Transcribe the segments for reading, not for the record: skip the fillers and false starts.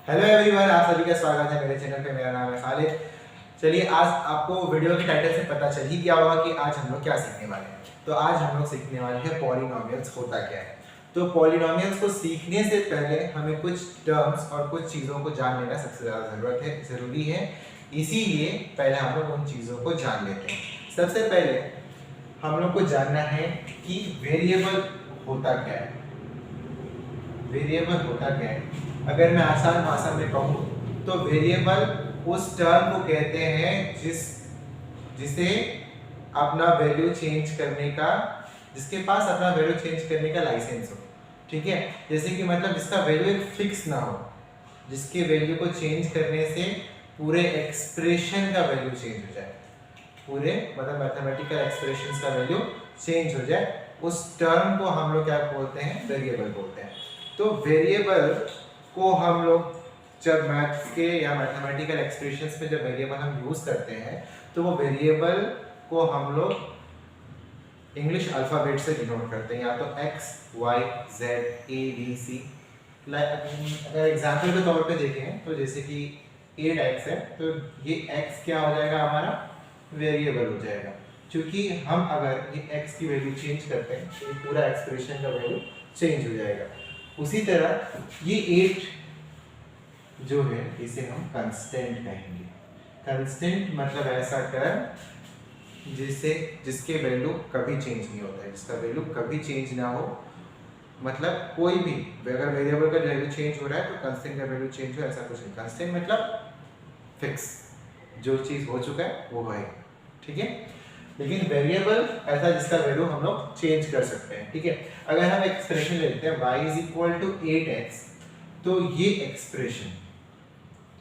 Hello everyone, आप सभी का स्वागत है मेरे चैनल पे। मेरा नाम है खालिद। चलिए, आज आपको वीडियो के टाइटल से पता चल ही गया होगा कि आज हम लोग क्या सीखने वाले हैं। तो आज हम लोग सीखने वाले हैं पॉलिनोमियल्स होता क्या है। तो पॉलिनोमियल्स को सीखने से पहले हमें कुछ टर्म्स और कुछ चीज़ों को जान लेना सबसे ज़्यादा ज़रूरी है। इसीलिए पहले हम लोग उन चीज़ों को जान लेते हैं। सबसे पहले हम लोग को जानना है कि वेरिएबल होता क्या है। वेरिएबल होता क्या है, अगर मैं आसान भाषा में कहूँ तो वेरिएबल उस टर्म को कहते हैं जिसे अपना वैल्यू चेंज करने का, जिसके पास अपना वैल्यू चेंज करने का लाइसेंस हो। ठीक है, जैसे कि मतलब जिसका वैल्यू एक फिक्स ना हो, जिसके वैल्यू को चेंज करने से पूरे एक्सप्रेशन का वैल्यू चेंज हो जाए, पूरे मतलब मैथमेटिकल एक्सप्रेशंस का वैल्यू चेंज हो जाए, उस टर्म को हम लोग क्या बोलते हैं, वेरिएबल बोलते हैं। तो वेरिएबल को हम लोग जब मैथ्स के या मैथमेटिकल एक्सप्रेशंस में जब वेरिएबल हम यूज करते हैं तो वो वेरिएबल को हम लोग इंग्लिश अल्फाबेट से डिनोट करते हैं, या तो x, y, z, a, b, c। अगर एग्जाम्पल के तौर पे देखें तो जैसे कि 8x है, तो ये x क्या हो जाएगा, हमारा वेरिएबल हो जाएगा। क्योंकि हम अगर ये x की वैल्यू चेंज करते हैं तो ये पूरा एक्सप्रेशन का वैल्यू चेंज हो जाएगा। उसी तरह ये 8 जो है इसे हम कांस्टेंट कहेंगे। कांस्टेंट मतलब ऐसा टर्म जिसके वैल्यू कभी चेंज नहीं होता है, जिसका वैल्यू कभी चेंज ना हो। मतलब कोई भी अगर वेरिएबल का वैल्यू चेंज हो रहा है तो कांस्टेंट का वैल्यू चेंज हो, ऐसा कुछ नहीं। कांस्टेंट मतलब फिक्स, जो चीज हो चुका है वो है। ठीक है, लेकिन वेरिएबल ऐसा जिसका वैल्यू हम लोग चेंज कर सकते हैं। ठीक है, अगर हम एक्सप्रेशन लेते हैं y = 8x, तो ये एक्सप्रेशन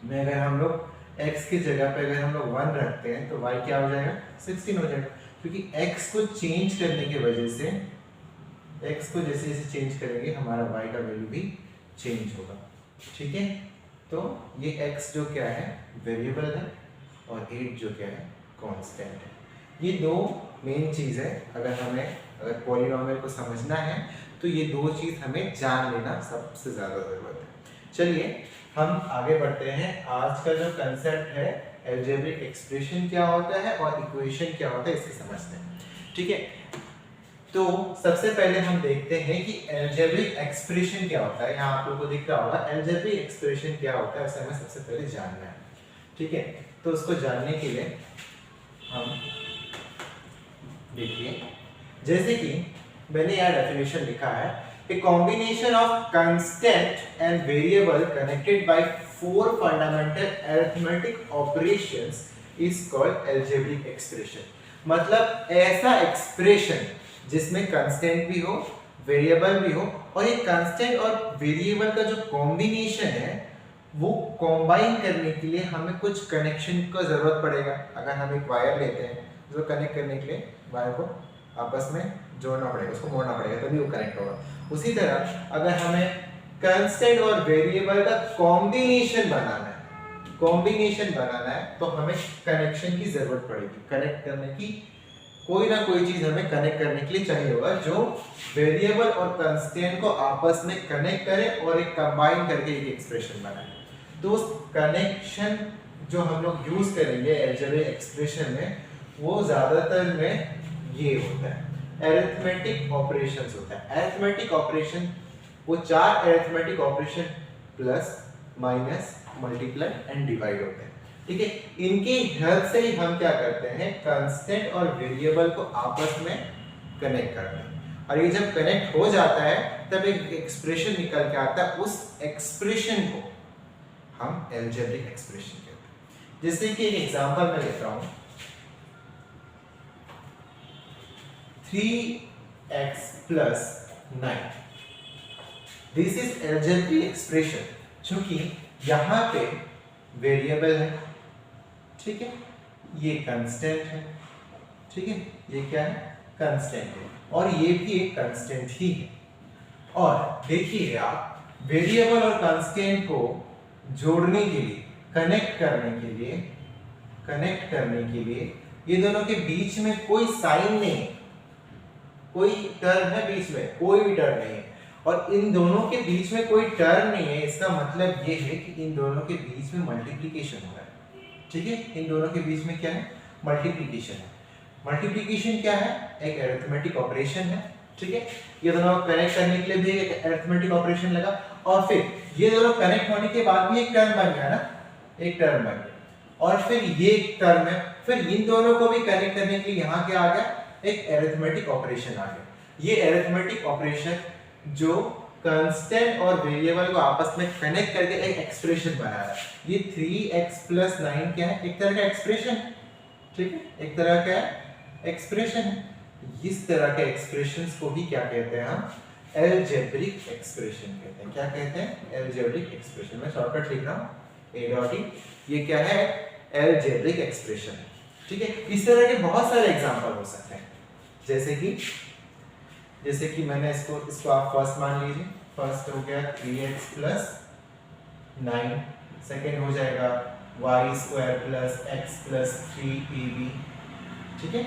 में अगर हम लोग x की जगह पे अगर हम लोग 1 रखते हैं तो y क्या हो जाएगा, 16 हो जाएगा। क्योंकि x को चेंज करने की वजह से, x को जैसे जैसे चेंज करेंगे हमारा y का वैल्यू भी चेंज होगा। ठीक है, तो ये x जो क्या है, वेरिएबल है, और 8 जो क्या है, कांस्टेंट है। ये दो मेन चीज है। अगर पॉलिनोमियल को समझना है तो ये दो चीज हमें जान लेना सबसे ज्यादा जरूरत है। चलिए हम आगे बढ़ते हैं। आज का जो कंसेप्ट है, अलजेब्रिक एक्सप्रेशन क्या होता है और इक्वेशन क्या होता है, इसे समझते हैं। ठीक है, तो सबसे पहले हम देखते हैं कि अलजेब्रिक एक्सप्रेशन क्या होता है। यहाँ आप लोगों को दिख रहा होगा अलजेब्रिक एक्सप्रेशन क्या होता है, उसे हमें सबसे पहले जानना है। ठीक है, तो उसको जानने के लिए हम देखिए, जैसे कि मैंने यहाँ डेफिनेशन लिखा है, a combination of constant and variable connected by 4 fundamental arithmetic operations is called algebraic expression। मतलब ऐसा एक्सप्रेशन जिसमें कांस्टेंट भी हो, वेरिएबल भी हो, और ये कांस्टेंट और वेरिएबल का जो कॉम्बिनेशन है वो कॉम्बाइन करने के लिए हमें कुछ कनेक्शन का जरूरत पड़ेगा। अगर हम एक वायर लेते हैं जो कनेक्ट करने के लिए वायर को आपस में जोड़ना पड़ेगा, उसको मोड़ना पड़ेगा, तभी वो कनेक्ट होगा। उसी तरह अगर हमें कांस्टेंट और वेरिएबल का कॉम्बिनेशन बनाना है तो हमें कनेक्शन की जरूरत पड़ेगी। कनेक्ट करने की कोई ना कोई चीज हमें कनेक्ट करने के लिए चाहिए होगा जो वेरिएबल और कांस्टेंट को आपस में कनेक्ट करे और एक कंबाइन करके एक एक्सप्रेशन बनाए। तो उस कनेक्शन जो हम लोग यूज करेंगे अलजेब्रिक एक्सप्रेशन में, वो ज्यादातर में ये होता है, अरिथमेटिक ऑपरेशंस होता है। अरिथमेटिक ऑपरेशन वो 4 arithmetic operation plus, minus, multiply and divide होते हैं। ठीक है, इनकी हेल्प से ही हम क्या करते हैं, कांस्टेंट और वेरिएबल को आपस में कनेक्ट करते हैं। और ये जब कनेक्ट हो जाता है तब एक एक्सप्रेशन निकल के आता है। उस एक्सप्रेशन को हम अलजेब्रिक एक्सप्रेशन कहते हैं। जैसे कि एक एग्जांपल मैं लेता हूं, 3x + 9। This is algebraic expression, क्योंकि यहाँ पे वेरिएबल है, ठीक है, ये कांस्टेंट है, ठीक है, ये क्या है, कांस्टेंट है, और ये भी एक कांस्टेंट ही है। और देखिए आप, वेरिएबल और कांस्टेंट को जोड़ने के लिए, कनेक्ट करने के लिए ये दोनों के बीच में कोई साइन नहीं है, कोई टर्म है बीच में, कोई भी टर्म नहीं है। और इन दोनों के बीच में कोई टर्म नहीं है, इसका मतलब ये है कि इन दोनों के बीच में मल्टीप्लिकेशन हो रहा है। ठीक है, इन दोनों के बीच में क्या है, मल्टीप्लिकेशन है। मल्टीप्लिकेशन क्या है, एक अरिथमेटिक ऑपरेशन है। ठीक है, ये दोनों कनेक्ट करने के लिए भी एक अरिथमेटिक ऑपरेशन लगा, और फिर ये दोनों कनेक्ट होने के बाद भी एक टर्म बन गया ना, एक टर्म बन गया, और फिर ये एक टर्म है, फिर इन दोनों को भी कनेक्ट करने के लिए यहाँ क्या आ गया, एक अरिथमेटिक ऑपरेशन आ गया। ये अरिथमेटिक ऑपरेशन जो कांस्टेंट और वेरिएबल को आपस में कनेक्ट करके एक एक्सप्रेशन बना रहा है। ये 3x + 9 क्या है, एक तरह का एक्सप्रेशन। ठीक है, एक तरह का एक्सप्रेशन है। इस तरह के एक्सप्रेशंस को ही क्या कहते हैं, हम अलजेब्रिक एक्सप्रेशन कहते हैं। क्या कहते हैं, अलजेब्रिक एक्सप्रेशन। मैं शॉर्टकट लिख रहा हूं A.E, ये क्या है, अलजेब्रिक एक्सप्रेशन। ठीक है, इस तरह के बहुत सारे एग्जांपल हो सकते हैं, जैसे कि मैंने इसको आप फर्स्ट मान लीजिए। फर्स्ट हो गया 3x + 9, सेकंड हो जाएगा y² + x + 3ab। ठीक है,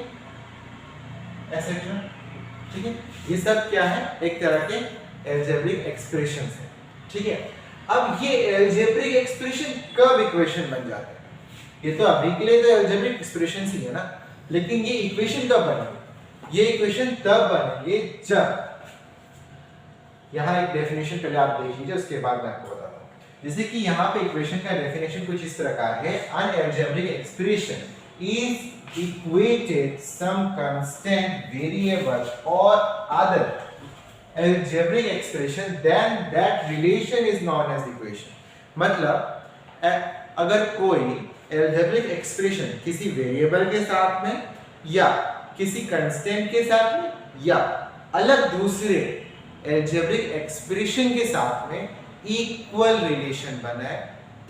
एटसेट्रा। ठीक है, ये सब क्या है, एक तरह के अलजेब्रिक एक्सप्रेशंस है। ठीक है, अब ये अलजेब्रिक एक्सप्रेशन कब इक्वेशन बन जाते हैं, ये तो अभी के लिए तो अलजेब्रिक एक्सप्रेशंस ही है ना, लेकिन ये इक्वेशन कब बनेंगे, ये इक्वेशन तब बनेंगे जब, यहाँ एक डेफिनेशन पहले आप देख लीजिए, उसके बाद मैं आपको बताता हूँ। जैसे कि यहाँ पे इक्वेशन का डेफिनेशन कुछ इस प्रकार है, an algebraic expression is equated some constant variable or other algebraic expression, then that relation is known as equation। मतलब अगर कोई algebraic expression किसी वेरिएबल के साथ में या किसी कांस्टेंट के साथ में या अलग दूसरे अलजेब्रिक एक्सप्रेशन के साथ में इक्वल रिलेशन बनाए,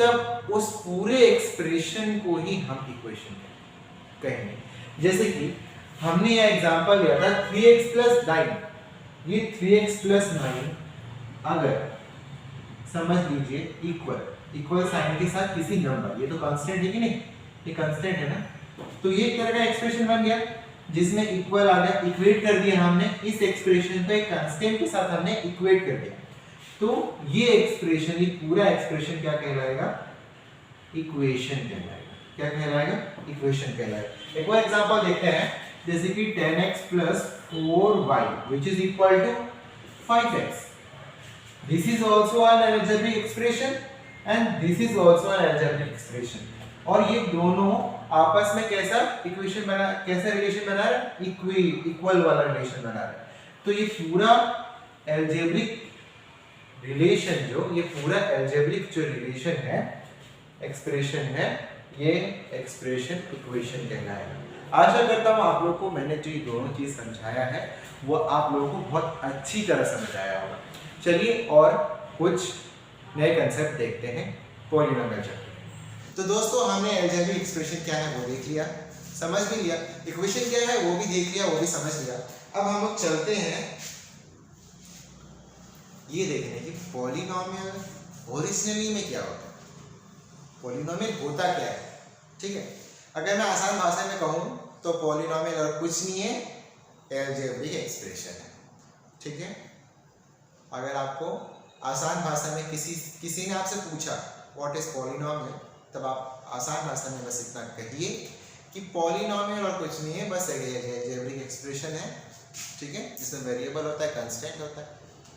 तब उस पूरे एक्सप्रेशन को ही हम इक्वेशन कहेंगे। जैसे कि हमने यह एग्जांपल लिया था 3x + 9। ये 3x + 9 अगर समझ लीजिए इक्वल साइन के साथ किसी नंबर, ये तो कांस्टेंट है कि नहीं, ये कांस्टेंट है ना, तो ये एक तरह का एक्सप्रेशन बन गया जिसमें इक्वल आ गया, इक्वेट कर दिया हमने इस एक्सप्रेशन को एक कांस्टेंट के साथ, हमने इक्वेट कर दिया, तो ये एक्सप्रेशन, ये पूरा एक्सप्रेशन क्या कहलाएगा, इक्वेशन कहलाएगा। क्या कहलाएगा, इक्वेशन कहलाएगा। एक और एग्जांपल देखते हैं, जैसे कि 10x + 4y which is equal to 5x। this is also an algebraic expression and this is also an algebraic expression, और ये दोनों आपस में कैसा इक्वेशन बना, कैसा रिलेशन बना रहा है, इक्वल वाला रिलेशन बना रहा है। तो ये पूरा अलजेब्रिक रिलेशन, जो ये पूरा अलजेब्रिक जो रिलेशन है, एक्सप्रेशन है, ये एक्सप्रेशन इक्वेशन कहलाएगा। आशा करता हूँ आप लोगों को मैंने जो ये दोनों चीज समझाया है वो आप लोगों को बहुत अच्छी तरह समझ आया होगा। चलिए और कुछ नए कंसेप्ट देखते हैं पॉलिनोमियल चैप्टर। तो दोस्तों हमने अलजेब्रिक एक्सप्रेशन क्या है वो देख लिया, समझ भी लिया, इक्वेशन क्या है वो भी देख लिया, वो भी समझ लिया। अब हम लोग चलते हैं ये देखने की पॉलिनोमियल ओरिजिनली में क्या होता है, पॉलिनोमियल होता क्या है। ठीक है, अगर मैं आसान भाषा में कहूँ तो पॉलिनोमियल और कुछ नहीं है, अलजेब्रिक एक्सप्रेशन है। ठीक है, अगर आपको आसान भाषा में किसी ने आपसे पूछा व्हाट इज पॉलिनोमियल, तब आप आसान भाषा में बस इतना कहिए कि पॉलिनोमियल और कुछ नहीं है, बस अलजेब्रिक एक्सप्रेशन है। ठीक है, जिसमें वेरिएबल होता है, कांस्टेंट होता है।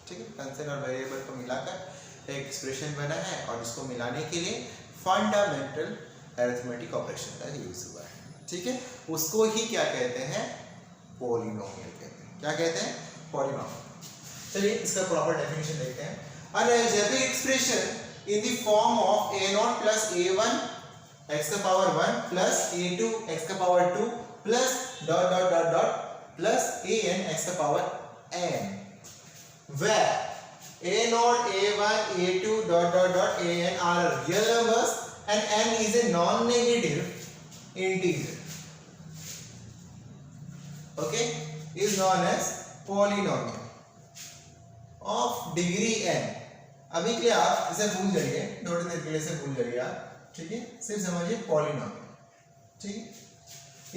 ठीक है, कांस्टेंट और वेरिएबल को मिलाकर एक एक्सप्रेशन बना है, और इसको मिलाने के लिए फंडामेंटल अरिथमेटिक ऑपरेशन का यूज हुआ है। ठीक है, उसको ही क्या कहते हैं, पॉलिनोमियल कहते हैं। क्या कहते हैं, पॉलिनोमियल। चलिए इसका प्रॉपर डेफिनेशन देखते हैं। An algebraic expression in the form of a0 plus a1 x to the power 1 plus a2 x to the power 2 plus dot dot dot dot plus an x to the power n, where a0, a1, a2 dot dot dot an are real numbers and n is a non-negative integer. Okay, is known as polynomial of degree n। अभी के लिए आप इसे भूल जाइए, note देने के लिए इसे भूल जाइए आप। ठीक है, सिर्फ समझिए पॉलिनोमियल। ठीक है,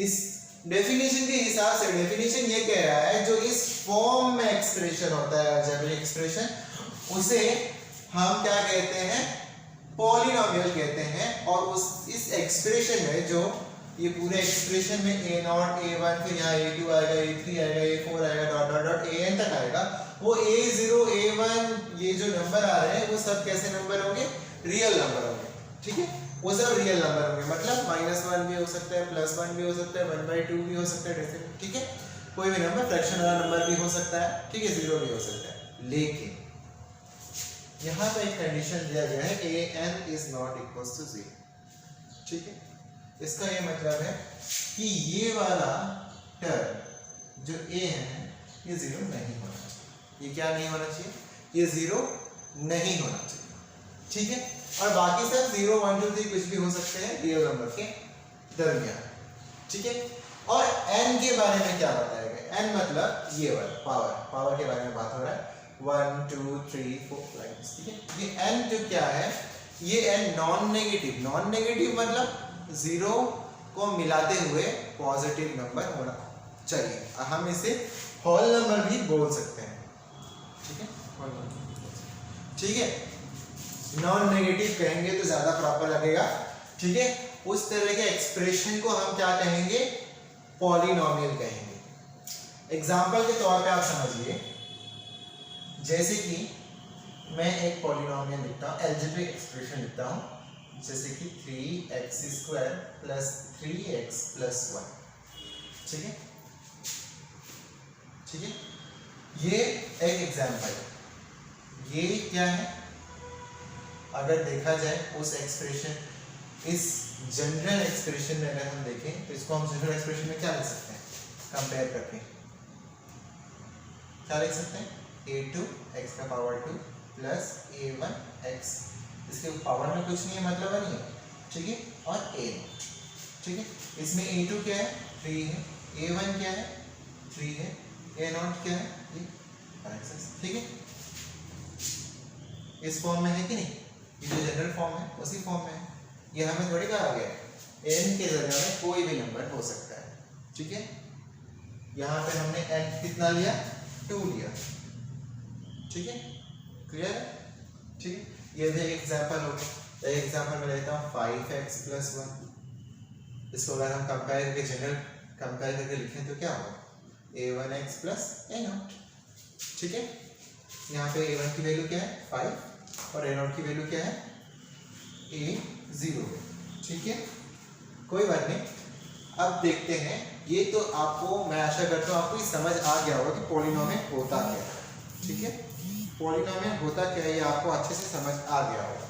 इस डेफिनेशन के हिसाब से डेफिनेशन ये कह रहा है जो इस फॉर्म में एक्सप्रेशन होता है अलजेब्रिक एक्सप्रेशन, उसे हम क्या कहते हैं, पॉलिनोमियल कहते हैं। और उस इस एक्सप्रेशन में जो ये पूरे एक्सप्रेशन में a0 a1 फिर यहाँ a2 आएगा a3 आएगा a4 आएगा डॉट डॉट डॉट an तक आएगा, वो a0 a1 ये जो नंबर आ रहे हैं वो सब कैसे नंबर होंगे, रियल नंबर होंगे। ठीक है, वो सब रियल नंबर होंगे, मतलब -1 भी हो सकता है, +1 भी हो सकता है, 1/2 भी हो सकता है। ठीक है, कोई भी नंबर फ्रैक्शन वाला नंबर भी हो सकता है। ठीक है, 0 भी हो सकता है। लेकिन यहाँ पे एक कंडीशन दिया गया है an is not equal to 0। ठीक है, इसका ये मतलब है कि ये वाला टर्म जो a है ये 0 नहीं होना चाहिए। ये क्या नहीं होना चाहिए, ये 0 नहीं होना चाहिए। ठीक है, और बाकी सब 0 1 2 3 कुछ भी हो सकते हैं रियल नंबर के दरमियान। ठीक है, और n के बारे में क्या बताया गया, n मतलब ये वाला पावर के बारे में बात हो रहा है, 1 2 3 4 लाइक। ठीक है, ये n जो क्या है, ये n नॉन नेगेटिव मतलब 0 को मिलाते हुए पॉजिटिव नंबर होना चाहिए। हम इसे होल नंबर भी बोल सकते हैं। ठीक है, होल नंबर। ठीक है, नॉन नेगेटिव कहेंगे तो ज्यादा प्रॉपर लगेगा। ठीक है, उस तरह के एक्सप्रेशन को हम क्या कहेंगे, पॉलिनोमियल कहेंगे। एग्जाम्पल के तौर पे आप समझिए, जैसे कि मैं एक पॉलिनोमियल लिखता हूँ, अलजेब्रिक एक्सप्रेशन लिखता हूँ, जैसे कि 3x² + 3x + 1। ठीक है, ठीक है, ये एक एग्जाम्पल है। ये क्या है, अगर देखा जाए उस एक्सप्रेशन, इस जनरल एक्सप्रेशन में अगर हम देखें तो इसको हम जनरल एक्सप्रेशन में क्या लिख सकते हैं, कंपेयर करके क्या लिख सकते हैं, a2x² + a1x, इसके पावर में कुछ नहीं है, मतलब नहीं है। ठीक है, और a0। ठीक है, इसमें a2 क्या है, 3 है, a1 क्या है, 3 है, a0 क्या है, ये 5 है। ठीक है, इस फॉर्म में है कि नहीं, ये जो जनरल फॉर्म है उसी फॉर्म में है। ये हमें थोड़ी कहा गया है n के जगह में कोई भी नंबर हो सकता है। ठीक है, यहाँ पे हमने n कितना लिया, 2 लिया। ठीक है, क्लियर है। ठीक है, ये भी एक एग्जांपल हो गया। एक एग्जांपल में लेता हूँ 5x + 1। इसको अगर हम कंपेयर करके जनरल कंपेयर करके लिखें तो क्या होगा, a1x + a0। ठीक है, यहाँ पे a1 की वैल्यू क्या है, 5, और a0 की वैल्यू क्या है, a0। ठीक है, कोई बात नहीं। अब देखते हैं, ये तो आपको, मैं आशा करता हूँ आपको ये समझ आ गया होगा कि पॉलिनोमियल होता क्या है। ठीक है, पॉलिनोमियल होता क्या है ये आपको अच्छे से समझ आ गया होगा।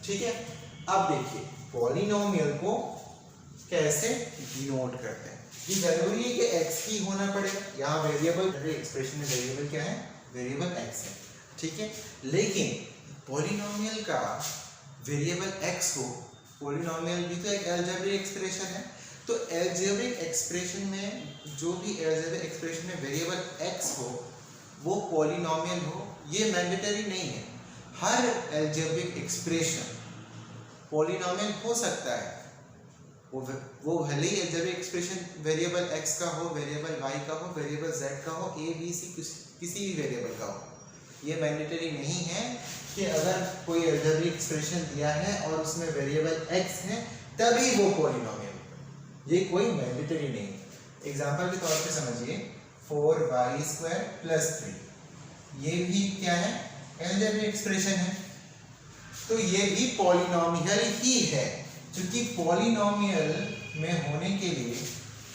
ठीक है, अब देखिए पॉलिनोमियल को कैसे डिनोट करते हैं। ये जरूरी है कि x की होना पड़ेगा, यहाँ वेरिएबल एक्सप्रेशन में वेरिएबल क्या है, वेरिएबल x है। ठीक है, लेकिन पॉलिनोमियल का वेरिएबल x हो, पॉलिनोमियल भी तो एक अलजेब्रिक एक्सप्रेशन है, तो अलजेब्रिक एक्सप्रेशन में जो भी अलजेब्रिक एक्सप्रेशन में वेरिएबल x हो वो पॉलिनोमियल हो, ये मैंडेटरी नहीं है। हर अलजेब्रिक एक्सप्रेशन पॉलिनोमियल हो सकता है, वो भले ही अलजेब्रिक एक्सप्रेशन वेरिएबल x का हो, वेरिएबल y का हो, वेरिएबल z का हो, a b c किसी भी वेरिएबल का हो। ये मैंडेटरी नहीं है कि अगर कोई अलजेब्रिक एक्सप्रेशन दिया है और उसमें वेरिएबल x है तभी वो पॉलिनोमियल है, ये कोई मैंडेटरी नहीं है। एग्जांपल के तौर पे समझिए 4y² + 3, ये भी क्या है, अलजेब्रिक एक्सप्रेशन है, तो ये भी पॉलिनोमियल ही है। क्योंकि पॉलिनोमियल में होने के लिए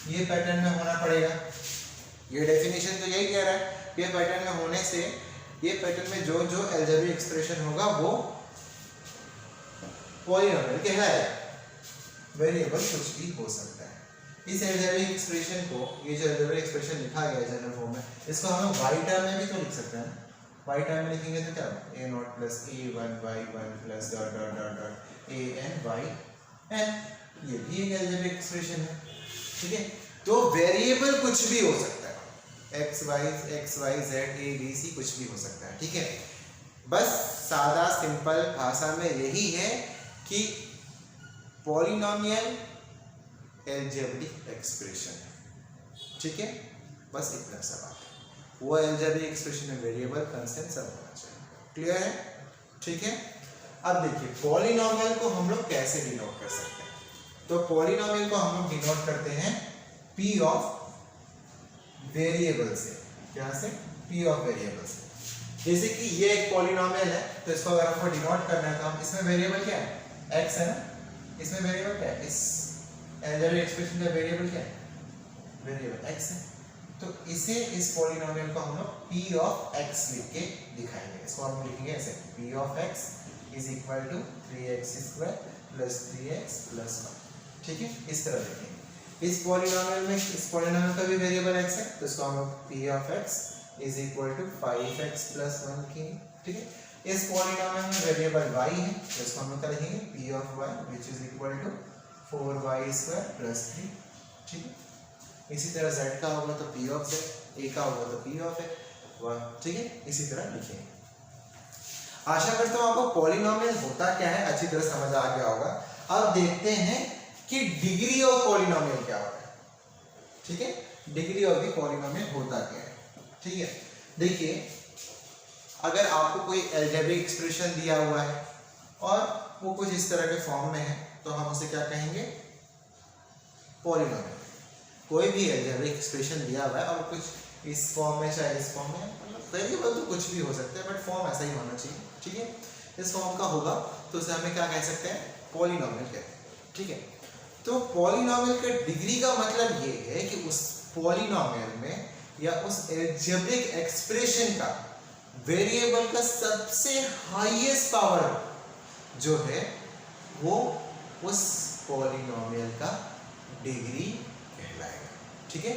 ये पैटर्न में होना पड़ेगा। ये डेफिनेशन तो यही कह रहा है, ये पैटर्न में होने से, ये पैटर्न में जो जो अलजेब्रिक एक्सप्रेशन होगा वो पॉलिनोमियल कहलाएगा। वेरिएबल कुछ भी हो सकता है। इस अलजेब्रिक एक्सप्रेशन को, ये जो अलजेब्रिक एक्सप्रेशन लिखा गया है जनरल फॉर्म में, इसको हम y टर्म में भी तो लिख सकते हैं। y टर्म में लिखेंगे तो क्या होगा, a0 + a1y1 + dot dot dot dot a n y n, ये भी एक अलजेब्रिक एक्सप्रेशन है। ठीक है, तो वेरिएबल कुछ भी हो सकता है, x y z a b c कुछ भी हो सकता है। ठीक है, बस सादा सिंपल भाषा में यही है कि पॉलिनोमियल अलजेब्रिक एक्सप्रेशन है। ठीक है, बस इतना सा बात है। वो अलजेब्रिक एक्सप्रेशन में वेरिएबल, कांस्टेंट सब होना चाहिए। क्लियर है? ठीक है। अब देखिए पॉलिनोमियल को हम लोग कैसे डिनोट कर सकते हैं। तो पॉलिनोमियल को हम लोग डिनोट करते हैं p ऑफ वेरिएबल से। क्या से? p ऑफ वेरिएबल से। जैसे कि ये एक पॉलिनोमियल है, तो इसको अगर हमको डिनोट करना है तो हम इसमें वेरिएबल क्या है? x है ना। इसमें वेरिएबल क्या है? इस अलजेब्रिक एक्सप्रेशन का वेरिएबल क्या है? वेरिएबल x है। तो इसे, इस पॉलिनोमियल को हम लोग p ऑफ x लिख के दिखाएंगे। इसको हम लिखेंगे ऐसे, p of x is equal to 3x square plus 3x plus 1। ठीक है, इस तरह लिखेंगे। इस पॉलिनोमियल में, इस पॉलिनोमियल का भी वेरिएबल x है, तो इसको हम लोग p of x is equal to 5x plus 1 की। ठीक है, इस पॉलिनोमियल में वेरिएबल y है, तो इसको हम लोग क्या लिखेंगे? p of y which is equal to 4y square plus 3। ठीक है, इसी तरह z का होगा तो p ऑफ z, a का होगा तो p ऑफ a। ठीक है, इसी तरह लिखेंगे। आशा करता हूं आपको पॉलिनोमियल होता क्या है अच्छी तरह समझ आ गया होगा। अब देखते हैं कि डिग्री ऑफ पॉलिनोमियल क्या होता है। ठीक है, डिग्री ऑफ द पॉलिनोमियल होता क्या है। ठीक है, देखिए अगर आपको कोई अलजेब्रिक एक्सप्रेशन दिया हुआ है और वो कुछ इस तरह के फॉर्म में है, तो हम उसे क्या कहेंगे? पॉलिनोमियल। कोई भी अलजेब्रिक एक्सप्रेशन दिया हुआ है और कुछ इस फॉर्म में, चाहे इस फॉर्म में, वेरिएबल तो कुछ भी हो सकता है, बट फॉर्म ऐसा ही होना चाहिए। ठीक है, इस फॉर्म का होगा तो उसे हमें क्या कह सकते हैं? पॉलिनोमियल कहते हैं। ठीक है, तो पॉलिनोमियल के डिग्री का मतलब ये है कि उस पॉलिनोमियल में या उस अलजेब्रिक एक्सप्रेशन का वेरिएबल का सबसे हाईएस्ट पावर जो है वो उस पॉलिनोमियल का डिग्री कहलाएगा। ठीक है,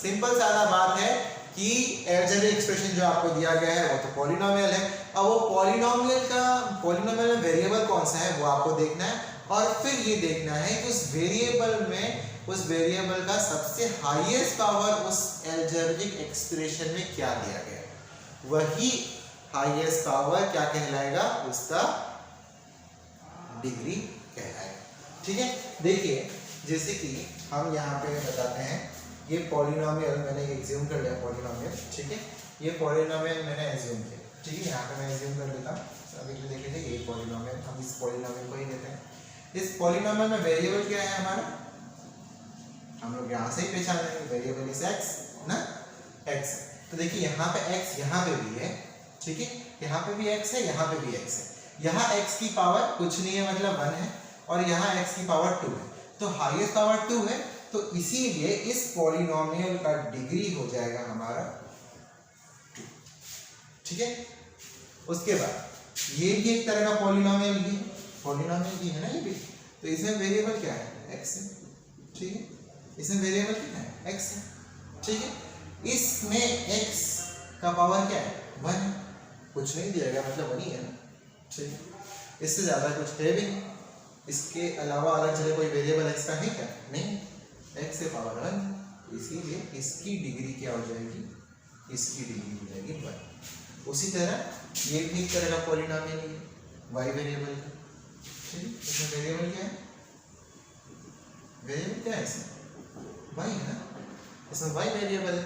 सिंपल सादा बात है कि अलजेब्रिक एक्सप्रेशन जो आपको दिया गया है वो तो पॉलिनोमियल है। अब वो पॉलिनोमियल में वेरिएबल कौन सा है वो आपको देखना है, और फिर ये देखना है कि उस वेरिएबल का सबसे हाईएस्ट पावर उस अलजेब्रिक एक्सप्रेशन में क्या दिया गया है। वही हाईएस्ट पावर क्या कहलाएगा? उसका डिग्री कहलाएगा। ठीक है, देखिए जैसे कि हम यहाँ पे बताते हैं, ये पॉलिनोमियल मैंने एज्यूम कर लिया पॉलिनोमियल। ठीक है, ये पॉलिनोमियल मैंने एज्यूम किया। ठीक है, यहाँ पे मैं एज्यूम कर लेता हूँ। अभी देख लीजिए, ये पॉलिनोमियल, हम इस पॉलिनोमियल को ही लेते हैं। इस पॉलिनोमियल में वेरिएबल क्या है हमारा? हम लोग यहाँ से ही पहचान लेंगे, वेरिएबल इज x ना, x। तो देखिए यहाँ पे x यहाँ पे भी है। ठीक है, यहाँ पे भी x है, यहाँ पे भी x है। यहाँ x की पावर कुछ नहीं है, मतलब 1 है, और यहाँ x की पावर 2 है, तो हाईएस्ट पावर 2 है, तो इसीलिए इस पॉलिनोमियल का डिग्री हो जाएगा हमारा 2। ठीक है, उसके बाद ये भी एक तरह का पॉलिनोमियल ही है, पॉलिनोमियल ही है ना ये भी, तो इसमें वेरिएबल क्या है? x है। ठीक है, इसमें वेरिएबल क्या है? x है। ठीक है, इसमें x का पावर क्या है? 1 है, कुछ नहीं दिया गया, मतलब 1 ही है ना। ठीक है, इससे ज्यादा कुछ है भी नहीं। इसके अलावा अलग जगह कोई वेरिएबल x का है क्या? नहीं, x से पावर 1, इसीलिए इसकी डिग्री क्या हो जाएगी? इसकी डिग्री हो जाएगी 1। उसी तरह ये भी एक तरह का पॉलिनोमियल है, y वेरिएबल का। ठीक है, इसमें वेरिएबल क्या है? वेरिएबल क्या है इसमें? y है ना, इसमें y वेरिएबल है।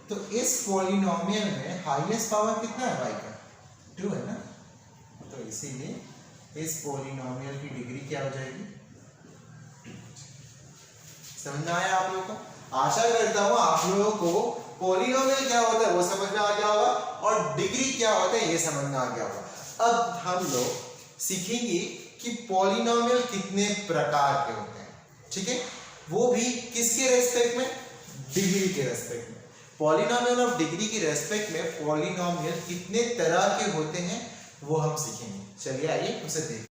तो इस पॉलिनोमियल में हाईएस्ट पावर कितना है? y का 2 है ना, तो इसीलिए इस पॉलिनोमियल की डिग्री क्या हो जाएगी? समझ में आया आप लोगों को? आशा करता हूं आप लोगों को पॉलिनोमियल क्या होता है वो समझ में आ गया होगा, और डिग्री क्या होता है ये समझ में आ गया होगा। अब हम लोग सीखेंगे कि पॉलिनोमियल कितने प्रकार के होते हैं। ठीक है, वो भी किसके रेस्पेक्ट में? डिग्री के रेस्पेक्ट में। पॉलिनोमियल ऑफ डिग्री की रेस्पेक्ट में पॉलिनोमियल कितने तरह के होते हैं वो हम सीखेंगे। चलिए आइए उसे देखते हैं।